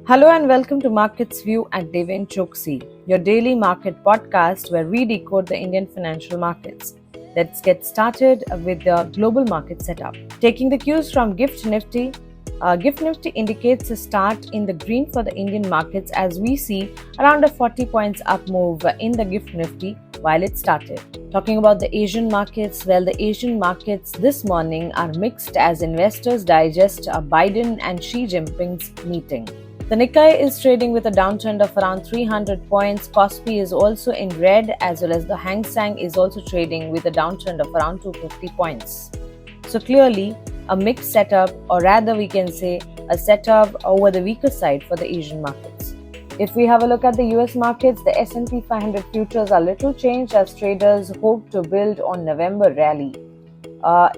Hello and welcome to Markets View at Deven Choksey, your daily market podcast where we decode the Indian financial markets. Let's get started with the global market setup. Taking the cues from GIFT Nifty, GIFT Nifty indicates a start in the green for the Indian markets as we see around a 40 points up move in the GIFT Nifty while it started. Talking about the Asian markets, well, the Asian markets this morning are mixed as investors digest Biden and Xi Jinping's meeting. The Nikkei is trading with a downtrend of around 300 points. Kospi is also in red, as well as the Hang Seng is also trading with a downtrend of around 250 points. So clearly, a mixed setup, or rather we can say a setup over the weaker side for the Asian markets. If we have a look at the US markets, the S&P 500 futures are little changed as traders hope to build on November rally.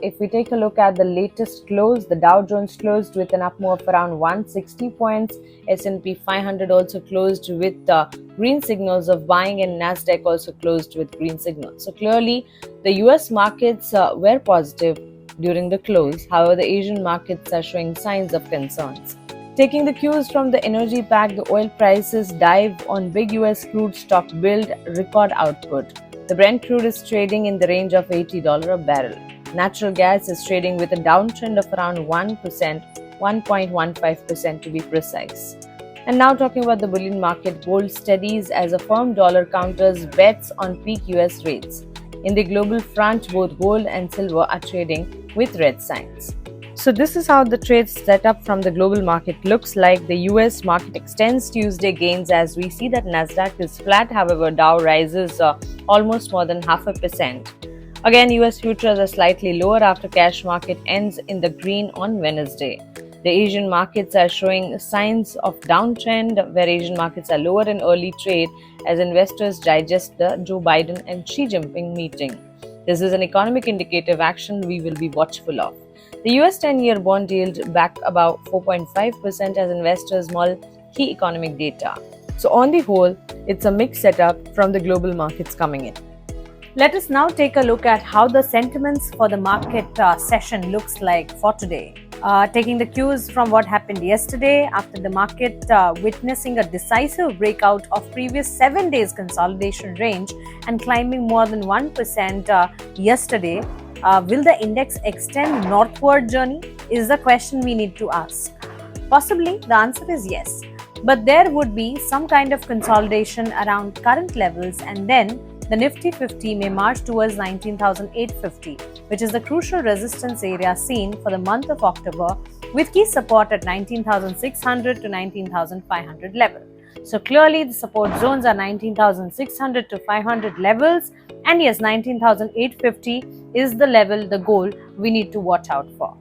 If we take a look at the latest close, the Dow Jones closed with an up move of around 160 points. S&P 500 also closed with green signals of buying, and Nasdaq also closed with green signals. So clearly, the US markets were positive during the close. However, the Asian markets are showing signs of concerns. Taking the cues from the energy pack, the oil prices dive on big US crude stock build record output. The Brent crude is trading in the range of $80 a barrel. Natural gas is trading with a downtrend of around 1%, 1.15% to be precise. And now talking about the bullion market, gold steadies as a firm dollar counters bets on peak US rates. In the global front, both gold and silver are trading with red signs. So this is how the trade setup from the global market looks like. The US market extends Tuesday gains as we see that Nasdaq is flat. However, Dow rises almost more than 0.5%. Again, US futures are slightly lower after cash market ends in the green on Wednesday. The Asian markets are showing signs of downtrend, where Asian markets are lower in early trade as investors digest the Joe Biden and Xi Jinping meeting. This is an economic indicative action we will be watchful of. The US 10-year bond yield back about 4.5% as investors mull key economic data. So on the whole, it's a mixed setup from the global markets coming in. Let us now take a look at how the sentiments for the market session looks like for today. Taking the cues from what happened yesterday after the market witnessing a decisive breakout of previous 7 days consolidation range and climbing more than 1% yesterday, will the index extend northward journey is the question we need to ask. Possibly the answer is yes, but there would be some kind of consolidation around current levels, and then the Nifty 50 may march towards 19,850, which is the crucial resistance area seen for the month of October, with key support at 19,600 to 19,500 level. So clearly the support zones are 19,600 to 500 levels, and yes, 19,850 is the level, the goal we need to watch out for.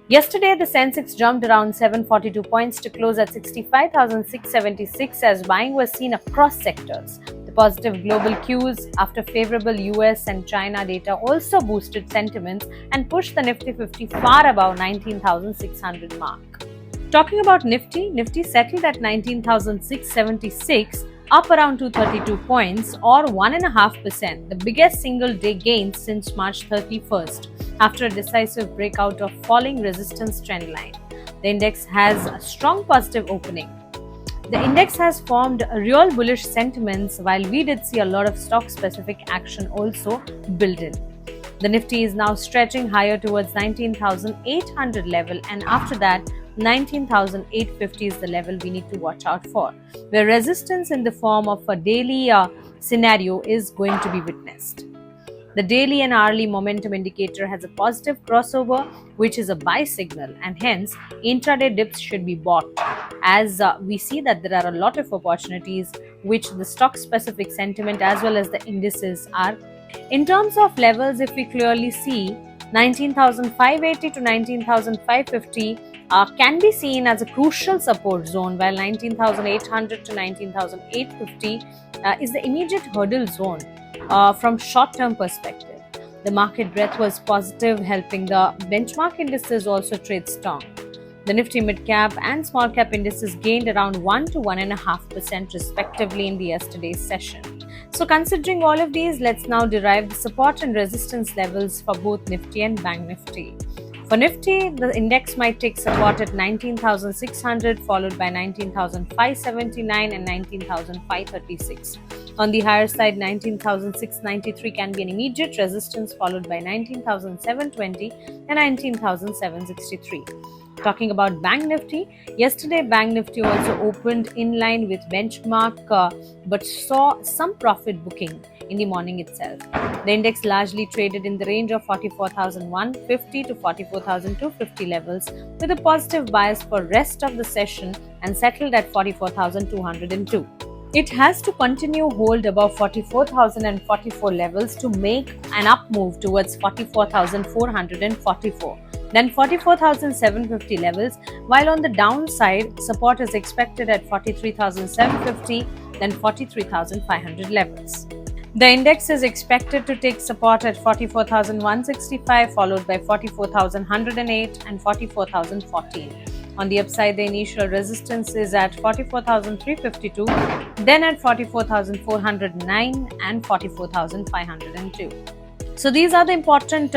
Yesterday, the Sensex jumped around 742 points to close at 65,676 as buying was seen across sectors. The positive global cues after favorable US and China data also boosted sentiments and pushed the Nifty 50 far above 19,600 mark. Talking about Nifty, Nifty settled at 19,676, up around 232 points or 1.5%, the biggest single day gain since March 31st, after a decisive breakout of falling resistance trend line. The index has a strong positive opening. The index has formed real bullish sentiments, while we did see a lot of stock-specific action also built in. The Nifty is now stretching higher towards 19,800 level, and after that, 19,850 is the level we need to watch out for, where resistance in the form of a daily scenario is going to be witnessed. The daily and hourly momentum indicator has a positive crossover, which is a buy signal, and hence intraday dips should be bought, as we see that there are a lot of opportunities which the stock specific sentiment as well as the indices are. In terms of levels, if we clearly see 19,580 to 19,550 can be seen as a crucial support zone, while 19,800 to 19,850 is the immediate hurdle zone from short-term perspective. The market breadth was positive, helping the benchmark indices also trade strong. The Nifty mid-cap and small-cap indices gained around 1 to 1.5% respectively in the yesterday's session. So considering all of these, let's now derive the support and resistance levels for both Nifty and Bank Nifty. For Nifty, the index might take support at 19,600, followed by 19,579 and 19,536. On the higher side, 19,693 can be an immediate resistance, followed by 19,720 and 19,763. Talking about Bank Nifty, yesterday Bank Nifty also opened in line with benchmark but saw some profit booking in the morning itself. The index largely traded in the range of 44,150 to 44,250 levels with a positive bias for rest of the session and settled at 44,202. It has to continue hold above 44,044 levels to make an up move towards 44,444. Then 44,750 levels, while on the downside, support is expected at 43,750, then 43,500 levels. The index is expected to take support at 44,165, followed by 44,108 and 44,014. On the upside, the initial resistance is at 44,352, then at 44,409 and 44,502. So these are the important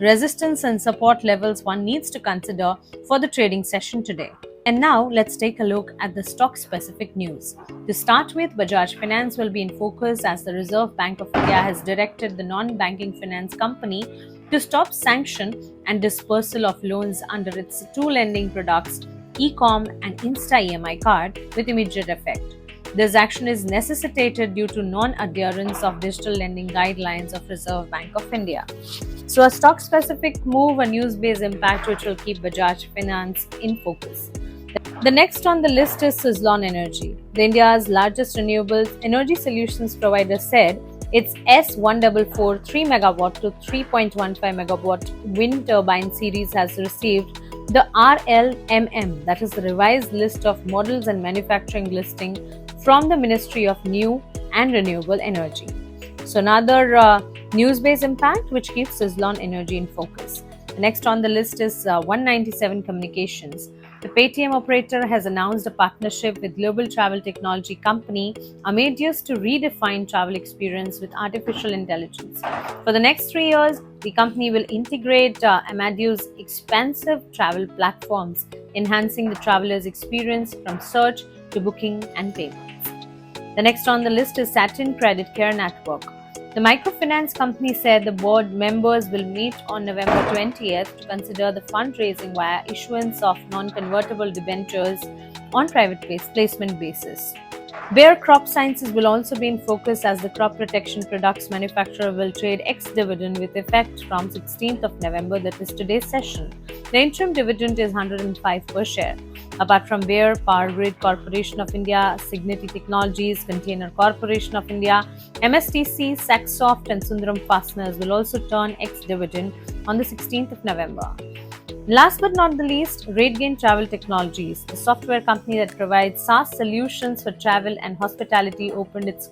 resistance and support levels one needs to consider for the trading session today. And now let's take a look at the stock-specific news. To start with, Bajaj Finance will be in focus as the Reserve Bank of India has directed the non-banking finance company to stop sanction and dispersal of loans under its two lending products, e-com and Insta EMI card, with immediate effect. This action is necessitated due to non-adherence of digital lending guidelines of Reserve Bank of India. So a stock-specific move, a news-based impact which will keep Bajaj Finance in focus. The next on the list is Suzlon Energy. The India's largest renewable energy solutions provider said its S144 3 MW to 3.15 MW wind turbine series has received the RLMM, that is the revised list of models and manufacturing listing from the Ministry of New and Renewable Energy. So another news-based impact which keeps Suzlon Energy in focus. Next on the list is 197 Communications. The Paytm operator has announced a partnership with global travel technology company Amadeus to redefine travel experience with artificial intelligence. For the next 3 years, the company will integrate Amadeus' expansive travel platforms, enhancing the traveler's experience from search to booking and payments. The next on the list is Satin Credit Care Network. The microfinance company said the board members will meet on November 20th to consider the fundraising via issuance of non-convertible debentures on private placement basis. Bayer Crop Sciences will also be in focus as the crop protection products manufacturer will trade ex-dividend with effect from 16th of November, that is today's session. The interim dividend is 105 per share. Apart from Bayer, Power Grid Corporation of India, Signity Technologies, Container Corporation of India, MSTC, Saxoft and Sundaram Fasteners will also turn ex-dividend on the 16th of November. Last but not the least, RateGain Travel Technologies, the software company that provides SaaS solutions for travel and hospitality, opened its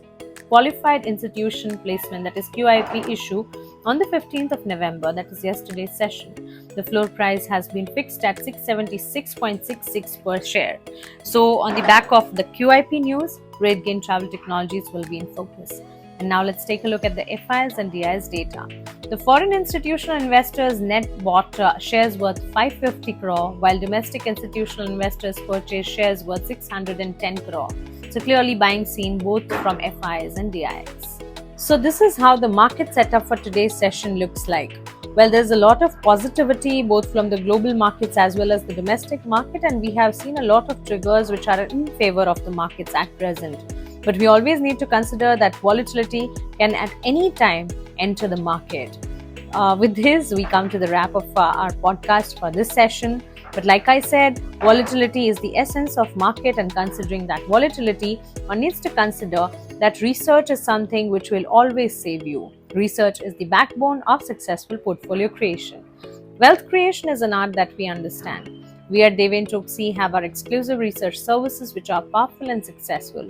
Qualified Institution Placement, that is QIP issue, on the 15th of November, that is yesterday's session. The floor price has been fixed at 676.66 per share. So on the back of the QIP news, RateGain Travel Technologies will be in focus. And now let's take a look at the FIs and DIs data. The foreign institutional investors net bought shares worth 550 crore, while domestic institutional investors purchased shares worth 610 crore. So clearly buying seen both from FIs and DIs. So this is how the market setup for today's session looks like. Well, there's a lot of positivity both from the global markets as well as the domestic market, and we have seen a lot of triggers which are in favor of the markets at present. But we always need to consider that volatility can at any time enter the market. With this, we come to the wrap of our podcast for this session. But like I said, volatility is the essence of market, and considering that volatility, one needs to consider that research is something which will always save you. Research is the backbone of successful portfolio creation. Wealth creation is an art that we understand. We at Deven Choksey have our exclusive research services which are powerful and successful.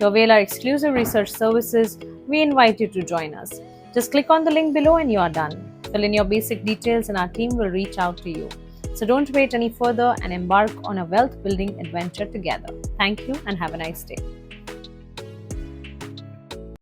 To avail our exclusive research services, we invite you to join us. Just click on the link below and you are done. Fill in your basic details and our team will reach out to you. So don't wait any further and embark on a wealth building adventure together. Thank you and have a nice day.